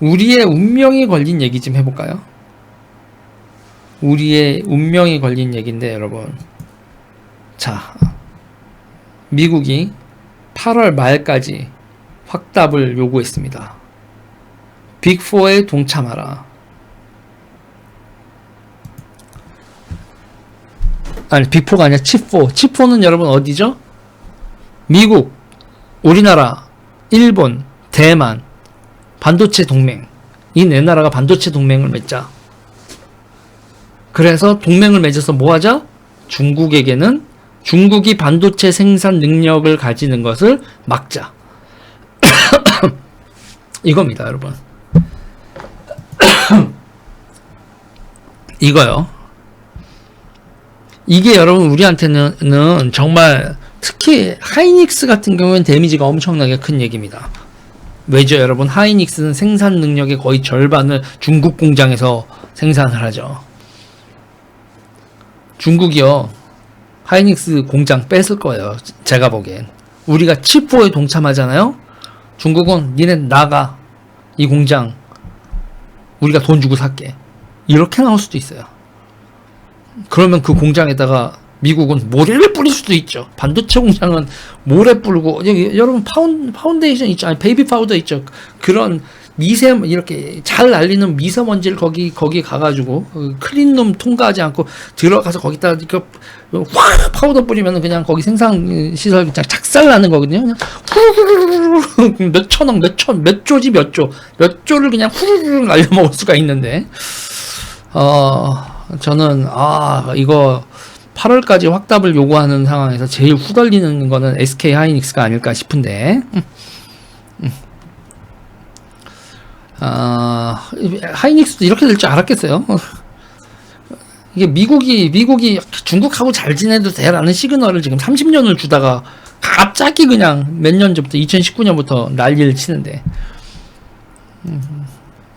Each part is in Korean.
우리의 운명이 걸린 얘기 좀 해볼까요? 우리의 운명이 걸린 얘기인데 여러분, 자, 미국이 8월 말까지 확답을 요구했습니다. 빅4에 동참하라. 아니, 빅4가 아니라 칩4. 칩4는 여러분 어디죠? 미국, 우리나라, 일본, 대만, 반도체 동맹. 이 네 나라가 반도체 동맹을 맺자. 그래서 동맹을 맺어서 뭐 하자? 중국에게는 중국이 반도체 생산 능력을 가지는 것을 막자. 이겁니다, 여러분. 이거요. 이게 여러분 우리한테는 정말 특히 하이닉스 같은 경우는 데미지가 엄청나게 큰 얘기입니다. 왜죠, 여러분? 하이닉스는 생산 능력의 거의 절반을 중국 공장에서 생산을 하죠. 중국이요, 하이닉스 공장 뺏을 거예요. 제가 보기엔. 우리가 칩4에 동참하잖아요. 중국은 니네 나가, 이 공장 우리가 돈 주고 살게, 이렇게 나올 수도 있어요. 그러면 그 공장에다가 미국은 모래를 뿌릴 수도 있죠. 반도체 공장은 모래 뿌리고, 여러분 파운데이션 있죠, 아니 베이비 파우더 있죠. 그런 이렇게 잘 날리는 미세먼지를 거기 가가지고 클린룸 통과하지 않고 들어가서 거기다 이렇게 확 파우더 뿌리면 그냥 거기 생산 시설 그냥 작살 나는 거거든요. 그냥 후루루루루 몇 천억, 몇 조지 몇 조를 그냥 후루루루 날려 먹을 수가 있는데, 저는 이거 8월까지 확답을 요구하는 상황에서 제일 후달리는 거는 SK 하이닉스가 아닐까 싶은데, 하이닉스도 이렇게 될 줄 알았겠어요? 이게 미국이 중국하고 잘 지내도 돼라는 시그널을 지금 30년을 주다가 갑자기 그냥 몇 년 전부터 2019년부터 난리를 치는데,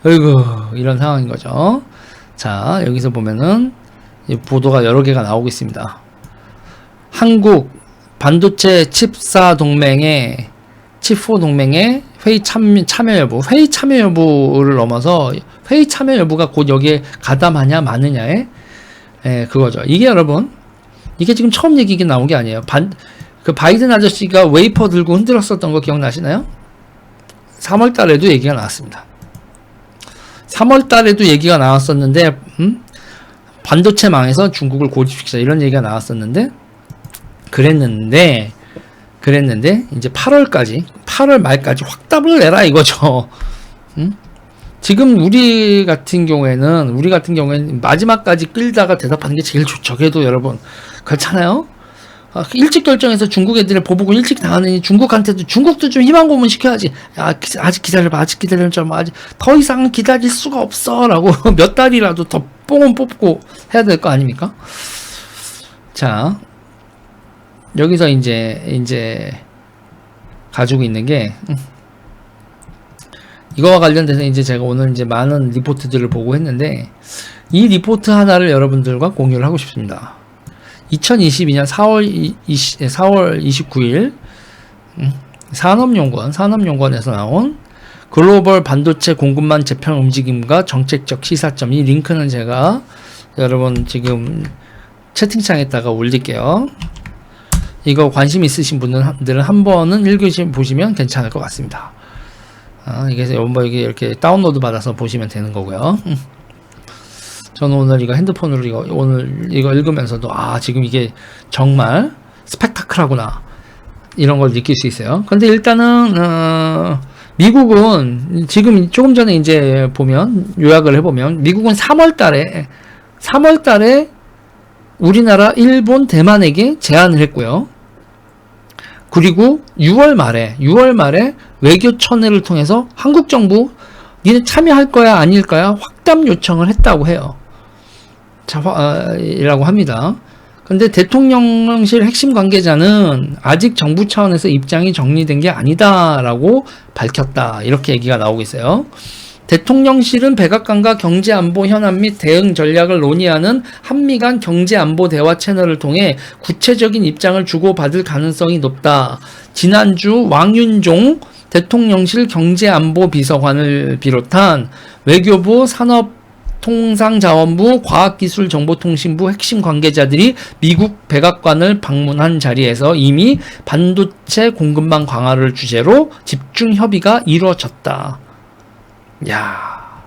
어이구, 이런 상황인 거죠. 자, 여기서 보면은 보도가 여러 개가 나오고 있습니다. 한국 반도체 칩사 동맹의 칩4 동맹의 회의 참여 여부, 회의 참여 여부를 넘어서 회의 참여 여부가 곧 여기에 가담하냐 마느냐에 그거죠. 이게 여러분, 이게 지금 처음 얘기가 나온 게 아니에요. 그 바이든 아저씨가 웨이퍼 들고 흔들었었던 거 기억나시나요? 3월 달에도 얘기가 나왔습니다. 3월 달에도 얘기가 나왔었는데, 반도체망에서 중국을 고립시키자, 이런 얘기가 나왔었는데, 그랬는데 이제 8월 말까지 확답을 내라 이거죠. 지금 우리 같은 경우에는 마지막까지 끌다가 대답하는 게 제일 좋죠. 그래도 여러분 그렇잖아요. 일찍 결정해서 중국 애들의 보복을 일찍 당하느니 중국도 좀 희망 고문 시켜야지. 아직 기다려봐, 아직 더 이상 기다릴 수가 없어라고 몇 달이라도 더 뽕은 뽑고 해야 될 거 아닙니까? 자, 여기서 이제 가지고 있는 게, 이거와 관련돼서 이제 제가 오늘 이제 많은 리포트들을 보고 했는데, 이 리포트 하나를 여러분들과 공유를 하고 싶습니다. 2022년 4월 29일 산업연구원에서 나온 글로벌 반도체 공급망 재편 움직임과 정책적 시사점, 이 링크는 제가 여러분 지금 채팅창에다가 올릴게요. 이거 관심 있으신 분들은 한 번은 읽어보시면 괜찮을 것 같습니다. 이게 이렇게 다운로드 받아서 보시면 되는 거고요. 저는 오늘 이거 핸드폰으로 이거 읽으면서도 지금 이게 정말 스펙타클하구나, 이런 걸 느낄 수 있어요. 근데 일단은 미국은 지금 조금 전에 이제 요약을 해보면, 미국은 3월 달에 우리나라, 일본, 대만에게 제안을 했고요. 그리고 6월 말에 외교청회를 통해서 한국 정부 니네 참여할 거야 아닐 거야 확답 요청을 했다고 해요. 이라고 합니다. 근데 대통령실 핵심 관계자는 아직 정부 차원에서 입장이 정리된 게 아니다라고 밝혔다, 이렇게 얘기가 나오고 있어요. 대통령실은 백악관과 경제안보 현안 및 대응 전략을 논의하는 한미 간 경제안보 대화 채널을 통해 구체적인 입장을 주고받을 가능성이 높다. 지난주 왕윤종 대통령실 경제안보비서관을 비롯한 외교부, 산업통상자원부, 과학기술정보통신부 핵심 관계자들이 미국 백악관을 방문한 자리에서 이미 반도체 공급망 강화를 주제로 집중 협의가 이루어졌다. 야,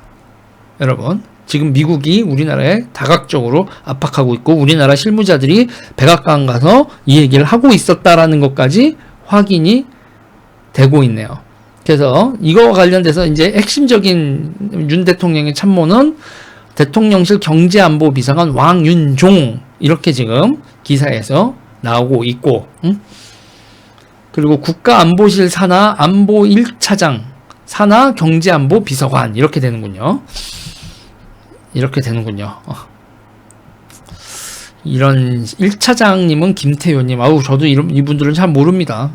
여러분, 지금 미국이 우리나라에 다각적으로 압박하고 있고 우리나라 실무자들이 백악관 가서 이 얘기를 하고 있었다라는 것까지 확인이 되고 있네요. 그래서 이거와 관련돼서 이제 핵심적인 윤 대통령의 참모는 대통령실 경제안보비서관 왕윤종 이렇게 지금 기사에서 나오고 있고, 그리고 국가안보실 산하 안보 1차장 산하 경제안보비서관 이렇게 되는군요. 이렇게 되는군요. 이런 1차장님은 김태효님, 저도 이분들은 잘 모릅니다.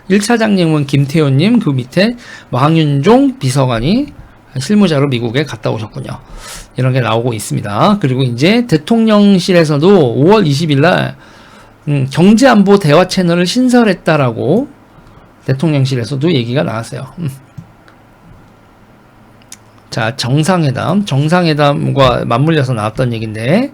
1차장님은 김태효님, 그 밑에 왕윤종 비서관이 실무자로 미국에 갔다 오셨군요. 이런 게 나오고 있습니다. 그리고 이제 대통령실에서도 5월 20일 날 경제안보 대화 채널을 신설했다라고 대통령실에서도 얘기가 나왔어요. 자, 정상회담과 맞물려서 나왔던 얘기인데,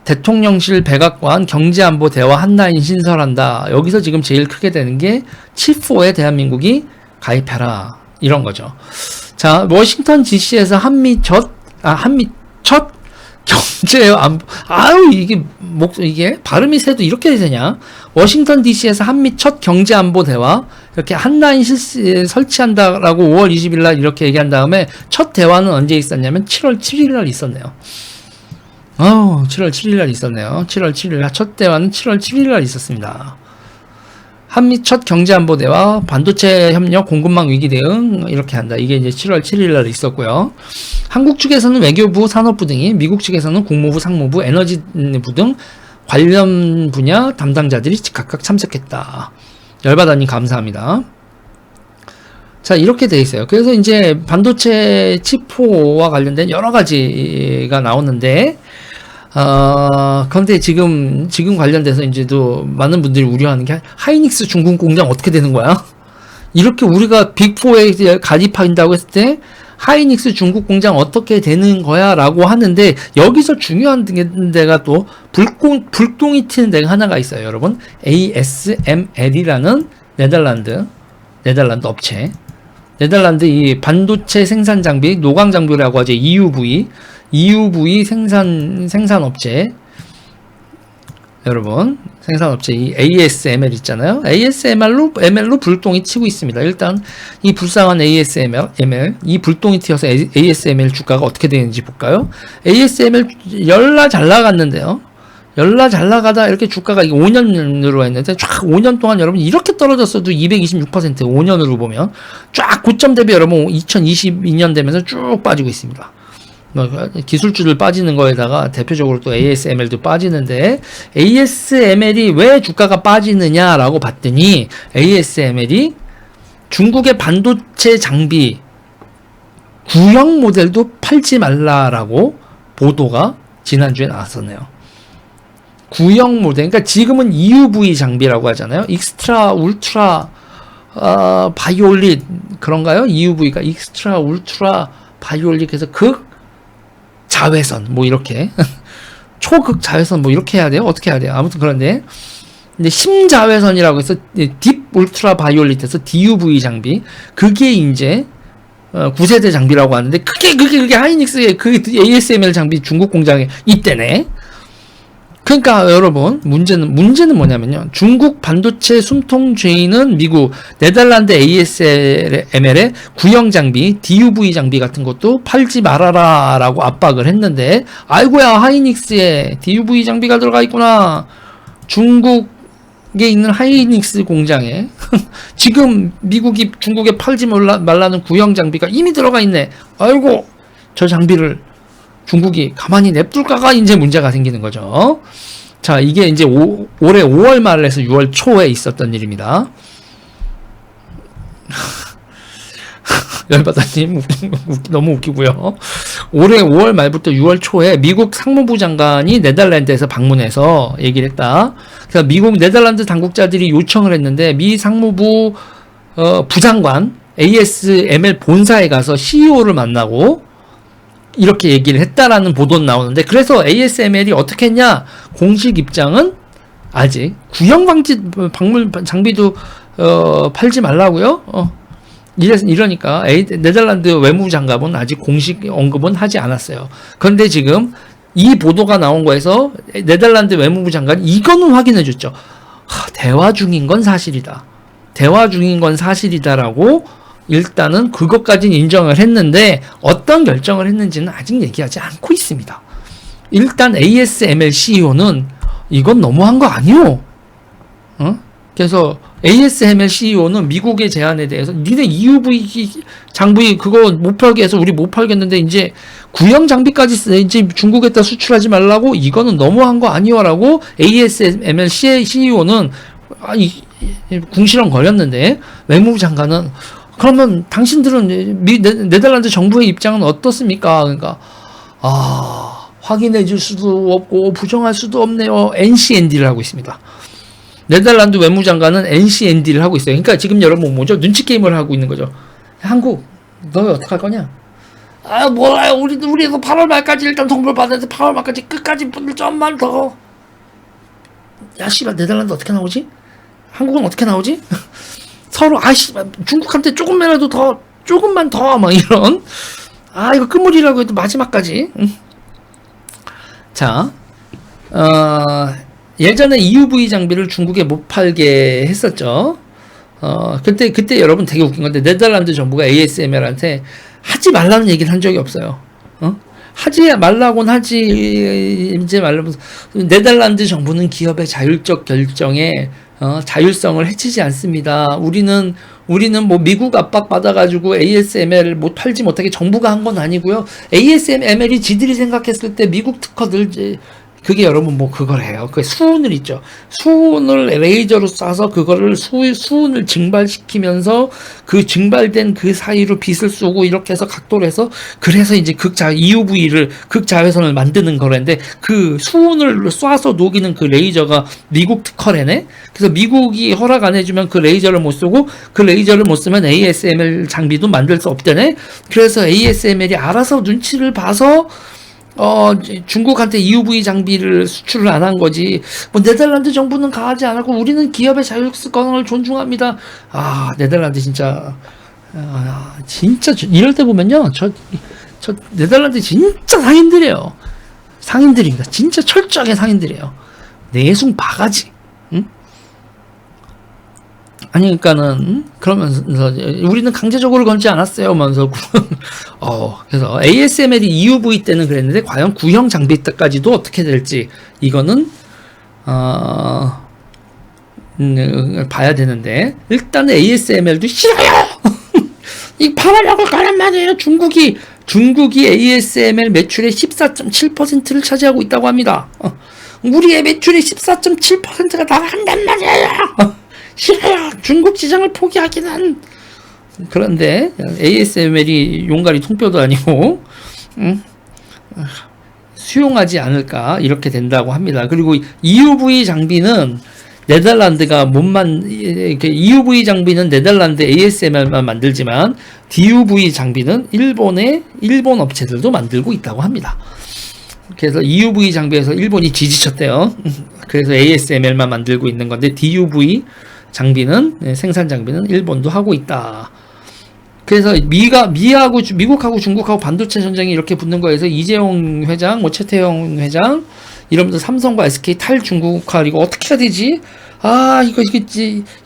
대통령실 백악관 경제안보 대화 한라인 신설한다. 여기서 지금 제일 크게 되는 게 칩4에 대한민국이 가입해라. 이런 거죠. 자, 워싱턴 DC에서 한미 첫 경제안보, 이게 발음이 새도 이렇게 되냐? 워싱턴 DC에서 한미 첫 경제안보 대화, 이렇게 한라인 설치한다라고 5월 20일 날 이렇게 얘기한 다음에 첫 대화는 언제 있었냐면 7월 7일 날 있었네요. 7월 7일 날 있었네요. 7월 7일 날 첫 대화는 7월 7일 날 있었습니다. 한미 첫 경제안보 대화, 반도체 협력, 공급망 위기 대응 이렇게 한다. 이게 이제 7월 7일 날 있었고요. 한국 측에서는 외교부, 산업부 등이, 미국 측에서는 국무부, 상무부, 에너지부 등 관련 분야 담당자들이 각각 참석했다. 열받았니 감사합니다. 자, 이렇게 돼 있어요. 그래서 이제 반도체 칩4와 관련된 여러 가지가 나오는데, 그런데 지금 관련돼서 이제도 많은 분들이 우려하는 게 하이닉스 중국 공장 어떻게 되는 거야? 이렇게 우리가 빅4에 가입한다고 했을 때 하이닉스 중국 공장 어떻게 되는 거야? 라고 하는데, 여기서 중요한 데가 또 불똥이 튀는 데가 하나가 있어요, 여러분. ASML이라는 네덜란드 업체. 네덜란드 이 반도체 생산 장비, 노광 장비라고 하죠. EUV 생산 업체. 여러분, 생산업체 이 ASML 있잖아요. ASML로 불똥이 튀고 있습니다. 일단 이 불쌍한 ASML 이 불똥이 튀어서 ASML 주가가 어떻게 되는지 볼까요? ASML 열나 잘 나갔는데요. 열나 잘 나가다 이렇게 주가가 5년으로 했는데 쫙 5년 동안 여러분 이렇게 떨어졌어도 226% 5년으로 보면 쫙 고점 대비 여러분 2022년 되면서 쭉 빠지고 있습니다. 기술주들 빠지는 거에다가 대표적으로 또 ASML도 빠지는데, ASML이 왜 주가가 빠지느냐라고 봤더니 ASML이 중국의 반도체 장비 구형 모델도 팔지 말라라고 보도가 지난주에 나왔었네요. 구형 모델, 그러니까 지금은 EUV 장비라고 하잖아요. 익스트라 울트라 바이올릿 그런가요? EUV가 익스트라 울트라 바이올릿, 그래서 극 자외선 뭐 이렇게 초극 자외선 뭐 이렇게 해야 돼요? 어떻게 해야 돼요? 아무튼 그런데 근데 심자외선이라고 해서 딥 울트라 바이올릿에서 DUV 장비, 그게 이제 9세대 장비라고 하는데 그게 하이닉스의 그 ASML 장비 중국 공장에 있대네. 그러니까 여러분 문제는 뭐냐면요. 중국 반도체 숨통죄인은 미국, 네덜란드 ASML의 구형 장비, DUV 장비 같은 것도 팔지 말아라 라고 압박을 했는데, 아이고야 하이닉스에 DUV 장비가 들어가 있구나. 중국에 있는 하이닉스 공장에 지금 미국이 중국에 팔지 말라는 구형 장비가 이미 들어가 있네. 아이고 저 장비를 중국이 가만히 냅둘까가 이제 문제가 생기는 거죠. 자, 이게 이제 올해 5월 말에서 6월 초에 있었던 일입니다. 열받아님 너무 웃기고요. 올해 5월 말부터 6월 초에 미국 상무부 장관이 네덜란드에서 방문해서 얘기를 했다. 그래서 미국 네덜란드 당국자들이 요청을 했는데 미 상무부 부장관 ASML 본사에 가서 CEO를 만나고 이렇게 얘기를 했다라는 보도는 나오는데, 그래서 ASML이 어떻게 했냐? 공식 입장은 아직 구형 방문 장비도 팔지 말라고요. 이러니까 네덜란드 외무부 장관은 아직 공식 언급은 하지 않았어요. 그런데 지금 이 보도가 나온 거에서 네덜란드 외무부 장관이 이거는 확인해 줬죠. 대화 중인 건 사실이다. 대화 중인 건 사실이다라고 일단은 그것까지는 인정을 했는데, 어떤 결정을 했는지는 아직 얘기하지 않고 있습니다. 일단 ASML CEO는 이건 너무한 거 아니오? 그래서 ASML CEO는 미국의 제안에 대해서 니네 EUV 장비 그거 못 팔게 해서 우리 못 팔겠는데 이제 구형 장비까지 이제 중국에다 수출하지 말라고, 이거는 너무한 거 아니오라고 ASML CEO는 궁시렁 거렸는데, 외무부 장관은 그러면 당신들은 네덜란드 정부의 입장은 어떻습니까? 그러니까 확인해 줄 수도 없고 부정할 수도 없네요. NCND를 하고 있습니다. 네덜란드 외무장관은 NCND를 하고 있어요. 그러니까 지금 여러분 뭐죠? 눈치 게임을 하고 있는 거죠. 한국, 너 어떡할 거냐? 몰라요. 우리도 8월 말까지 일단 통보를 받았는데 8월 말까지 끝까지 좀만 더. 야, 씨발, 네덜란드 어떻게 나오지? 한국은 어떻게 나오지? 서로, 중국한테 조금만 더, 막 이런. 이거 끝물이라고 해도 마지막까지. 자, 예전에 EUV 장비를 중국에 못 팔게 했었죠. 그때 여러분 되게 웃긴 건데, 네덜란드 정부가 ASML한테 하지 말라는 얘기를 한 적이 없어요. 하지 말라고는 하지, 이제 말라면서, 네덜란드 정부는 기업의 자율적 결정에, 자율성을 해치지 않습니다. 우리는 뭐 미국 압박 받아가지고 ASML 못 팔지 못하게 정부가 한 건 아니고요. ASML이 지들이 생각했을 때 미국 특허들, 그게 여러분 뭐 그걸 해요. 그 수은을 있죠. 수은을 레이저로 쏴서 그거를 수은을 증발시키면서 그 증발된 그 사이로 빛을 쏘고 이렇게 해서 각도를 해서, 그래서 이제 EUV를 극자외선을 만드는 거라는데, 그 수은을 쏴서 녹이는 그 레이저가 미국 특허래네. 그래서 미국이 허락 안 해주면 그 레이저를 못 쏘고, 그 레이저를 못 쓰면 ASML 장비도 만들 수 없대네. 그래서 ASML이 알아서 눈치를 봐서 중국한테 EUV 장비를 수출을 안 한 거지. 뭐 네덜란드 정부는 가하지 않았고 우리는 기업의 자율성을 존중합니다. 네덜란드 진짜 이럴 때 보면요, 저 네덜란드 진짜 상인들이에요. 상인들입니다. 진짜 철저하게 상인들이에요. 내숭 바가지. 응? 그러니까는 그러면서 우리는 강제적으로 걸지 않았어요. 면서 그래서 ASML이 EUV 때는 그랬는데 과연 구형 장비 때까지도 어떻게 될지 이거는 봐야 되는데, 일단 ASML도 싫어요. 이 팔아려고 가란 말이에요. 중국이 ASML 매출의 14.7%를 차지하고 있다고 합니다. 우리의 매출의 14.7%가 나간단 말이에요. 싫어요. 중국 시장을 포기하기는. 그런데 ASML이 용가리 통뼈도 아니고 수용하지 않을까, 이렇게 된다고 합니다. 그리고 EUV 장비는 네덜란드가 EUV 장비는 네덜란드 ASML만 만들지만 DUV 장비는 일본 업체들도 만들고 있다고 합니다. 그래서 EUV 장비에서 일본이 지지쳤대요. 그래서 ASML만 만들고 있는 건데 DUV 장비는, 생산 장비는 일본도 하고 있다. 그래서 미국하고 중국하고 반도체 전쟁이 이렇게 붙는 거에서 이재용 회장, 최태형 회장 이러면서 삼성과 SK 탈중국화, 이거 어떻게 해야 되지?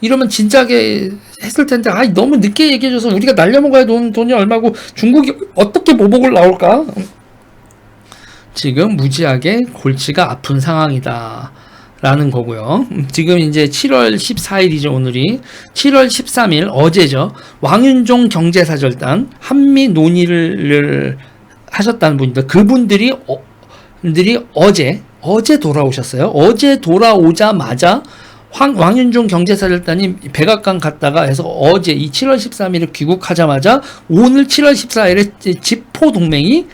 이러면 진작에 했을 텐데, 너무 늦게 얘기해줘서 우리가 날려먹어야 돈이 얼마고 중국이 어떻게 보복을 나올까? 지금 무지하게 골치가 아픈 상황이다 라는 거고요. 지금 이제 7월 14일이죠. 오늘이 7월 13일 어제죠. 왕윤종 경제사절단 한미 논의를 하셨다는 분인데, 그분들이 어제 돌아오셨어요. 어제 돌아오자마자 왕윤종 경제사절단이 백악관 갔다가 해서 어제 이 7월 13일에 귀국하자마자 오늘 7월 14일에 지포 동맹이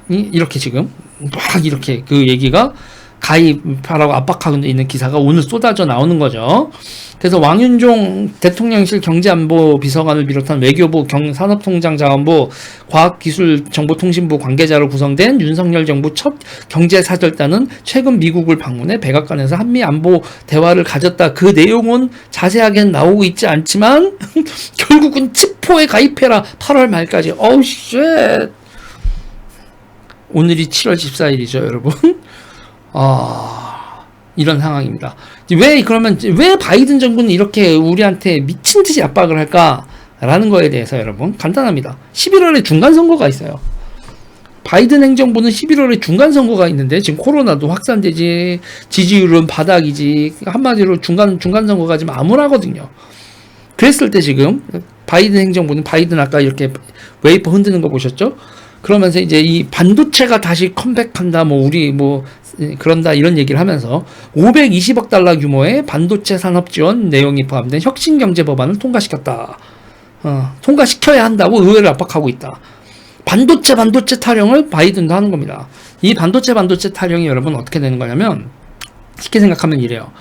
이렇게 지금 막 이렇게 그 얘기가 가입하라고 압박하고 있는 기사가 오늘 쏟아져 나오는 거죠. 그래서 왕윤종 대통령실 경제안보비서관을 비롯한 외교부, 산업통상자원부, 과학기술정보통신부 관계자로 구성된 윤석열 정부 첫 경제사절단은 최근 미국을 방문해 백악관에서 한미 안보 대화를 가졌다. 그 내용은 자세하게는 나오고 있지 않지만 결국은 치포에 가입해라. 8월 말까지. 어우 쉣. 오늘이 7월 14일이죠, 여러분. 이런 상황입니다. 그러면 왜 바이든 정부는 이렇게 우리한테 미친 듯이 압박을 할까라는 거에 대해서 여러분 간단합니다. 11월에 중간선거가 있어요. 바이든 행정부는 11월에 중간선거가 있는데 지금 코로나도 확산되지, 지지율은 바닥이지, 한마디로 중간선거가 지금 암울하거든요. 그랬을 때 지금 바이든 행정부는 바이든 아까 이렇게 웨이퍼 흔드는 거 보셨죠? 그러면서 이제 이 반도체가 다시 컴백한다, 우리 그런다, 이런 얘기를 하면서 520억 달러 규모의 반도체 산업 지원 내용이 포함된 혁신경제 법안을 통과시켰다. 통과시켜야 한다고 의회를 압박하고 있다. 반도체 타령을 바이든도 하는 겁니다. 이 반도체 타령이 여러분 어떻게 되는 거냐면, 쉽게 생각하면 이래요.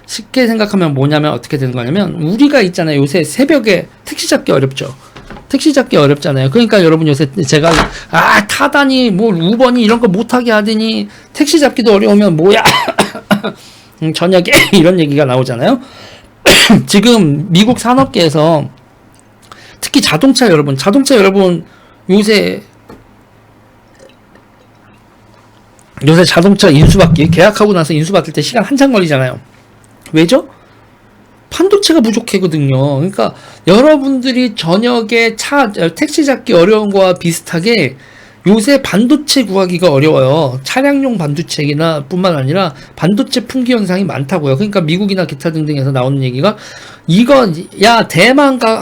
쉽게 생각하면 뭐냐면 어떻게 되는 거냐면, 우리가 있잖아요. 요새 새벽에 택시 잡기 어렵죠. 택시 잡기 어렵잖아요. 그러니까 여러분 요새 제가 타다니 우버니 이런 거 못하게 하더니 택시 잡기도 어려우면 뭐야 저녁에 이런 얘기가 나오잖아요. 지금 미국 산업계에서 특히 자동차 여러분 요새 자동차 인수받기 계약하고 나서 인수받을 때 시간 한참 걸리잖아요. 왜죠? 반도체가 부족하거든요. 그러니까 여러분들이 저녁에 택시 잡기 어려운 거와 비슷하게 요새 반도체 구하기가 어려워요. 차량용 반도체나 뿐만 아니라 반도체 품귀 현상이 많다고요. 그러니까 미국이나 기타 등등에서 나오는 얘기가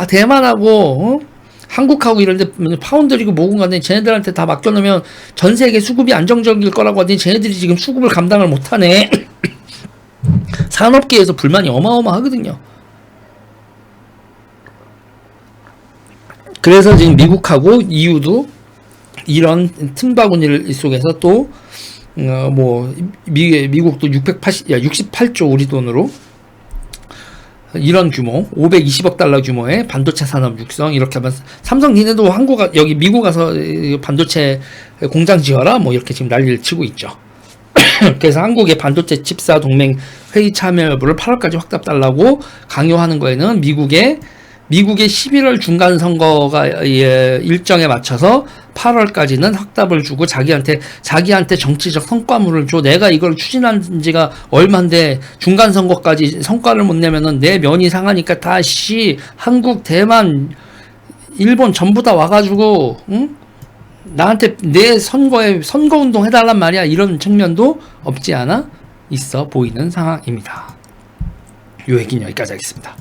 대만하고 한국하고 이런데 파운드리고 뭐고 간에 쟤네들한테 다 맡겨놓으면 전 세계 수급이 안정적일 거라고 하더니 쟤네들이 지금 수급을 감당을 못하네. 산업계에서 불만이 어마어마하거든요. 그래서 지금 미국하고 EU도 이런 틈바구니를 속에서 또 미국도 68조 우리 돈으로 이런 규모 520억 달러 규모의 반도체 산업 육성 이렇게 하면 삼성 니네도 여기 미국 가서 반도체 공장 지어라 이렇게 지금 난리를 치고 있죠. 그래서 한국의 반도체 칩사 동맹 회의 참여 여부를 8월까지 확답달라고 강요하는 거에는 미국의 11월 중간 선거가 일정에 맞춰서 8월까지는 확답을 주고 자기한테 정치적 성과물을 줘. 내가 이걸 추진한 지가 얼만데 중간 선거까지 성과를 못 내면은 내 면이 상하니까 다시 한국, 대만, 일본 전부 다 와가지고 나한테 내 선거운동 해달란 말이야. 이런 측면도 없지 않아 있어 보이는 상황입니다. 요 얘기는 여기까지 하겠습니다.